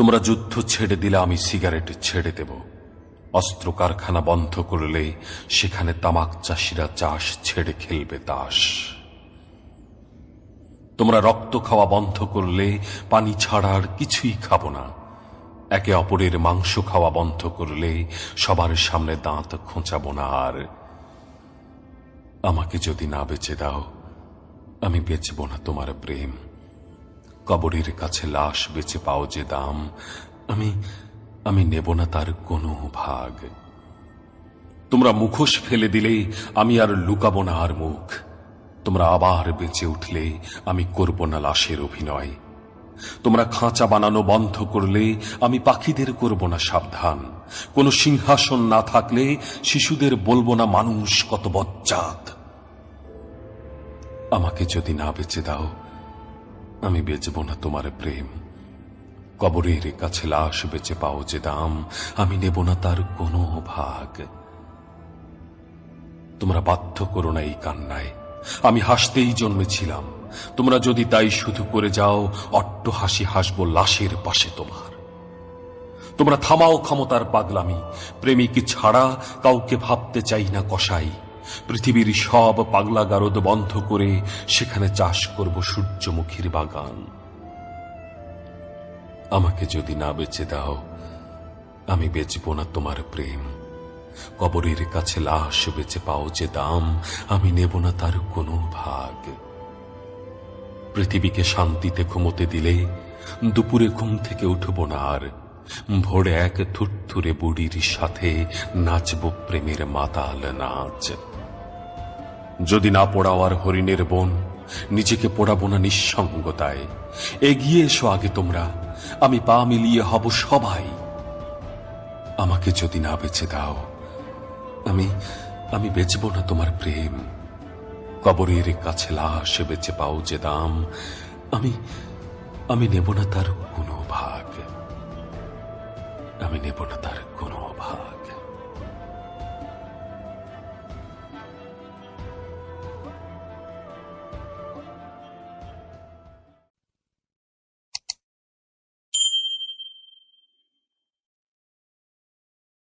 তোমরা যুদ্ধ ছেড়ে দিলে আমি সিগারেট ছেড়ে দেব। অস্ত্র কারখানা বন্ধ করলে সেখানে তামাক চাষিরা চাষ ছেড়ে খেলবে তাস। তোমরা রক্ত খাওয়া বন্ধ করলে পানি ছাড়া আর কিছুই খাবো না। একে অপরের মাংস খাওয়া বন্ধ করলে সবার সামনে দাঁত খোঁচাবো না। আর আমাকে যদি না বেঁচে দাও, আমি বেচব না তোমার প্রেম। কবরের কাছে লাশ বেচে পাও যে দাম, আমি নেব না তার কোনো ভাগ। তোমরা মুখোশ ফেলে দিলে আমি আর লুকাবো না আর মুখ। তোমরা আবার বেঁচে উঠলে আমি করব না লাশের অভিনয়। তোমরা খাঁচা বানানো বন্ধ করলে আমি পাখিদের করব না সাবধান। কোন সিংহাসন না থাকলে শিশুদের বলবো না মানুষ কত বজ্জাত। আমাকে যদি না বেঁচে দাও, আমি বেচব না তোমার প্রেম। কবরের কাছে লাশ বেচে পাও যে দাম, আমি নেব না তার কোনো ভাগ। তোমরা বাধ্য করো না এই কান্নায়, আমি হাসতেই জন্মেছিলাম। তোমরা যদি তাই শুধু করে যাও, অট্ট হাসি হাসবো লাশের পাশে তোমার। তোমরা থামাও ক্ষমতার পাগলামি, প্রেমিক ছাড়া কাউকে ভাবতে চাই না কসাই। পৃথিবীর সব পাগলা গারদ বন্ধ করে সেখানে চাষ করব সূর্যমুখীর বাগান। আমাকে যদি না বেঁচে দাও, আমি বেচব না তোমার প্রেম। কবরের কাছে লাশ বেচে পাও যে দাম, আমি নেব না তার কোনো ভাগ। পৃথিবীকে শান্তিতে ঘুমোতে দিলে দুপুরে ঘুম থেকে উঠব না আর। ভোরে এক থুরথুরে বুড়ির সাথে নাচব প্রেমের মাতাল নাচ। যদি না পোড়াও আর হরিণের বন, নিজেকে পোড়াবো না নিঃসঙ্গতায়। এগিয়ে এসো আগে তোমরা, আমি পা মিলিয়ে হব সবাই। আমাকে যদি না বেঁচে দাও, আমি বেচব না তোমার প্রেম। কবরের কাছে লাশ বেচে পাও যে দাম, আমি নেব না তার কোনো ভাগ। আমি নেব না তার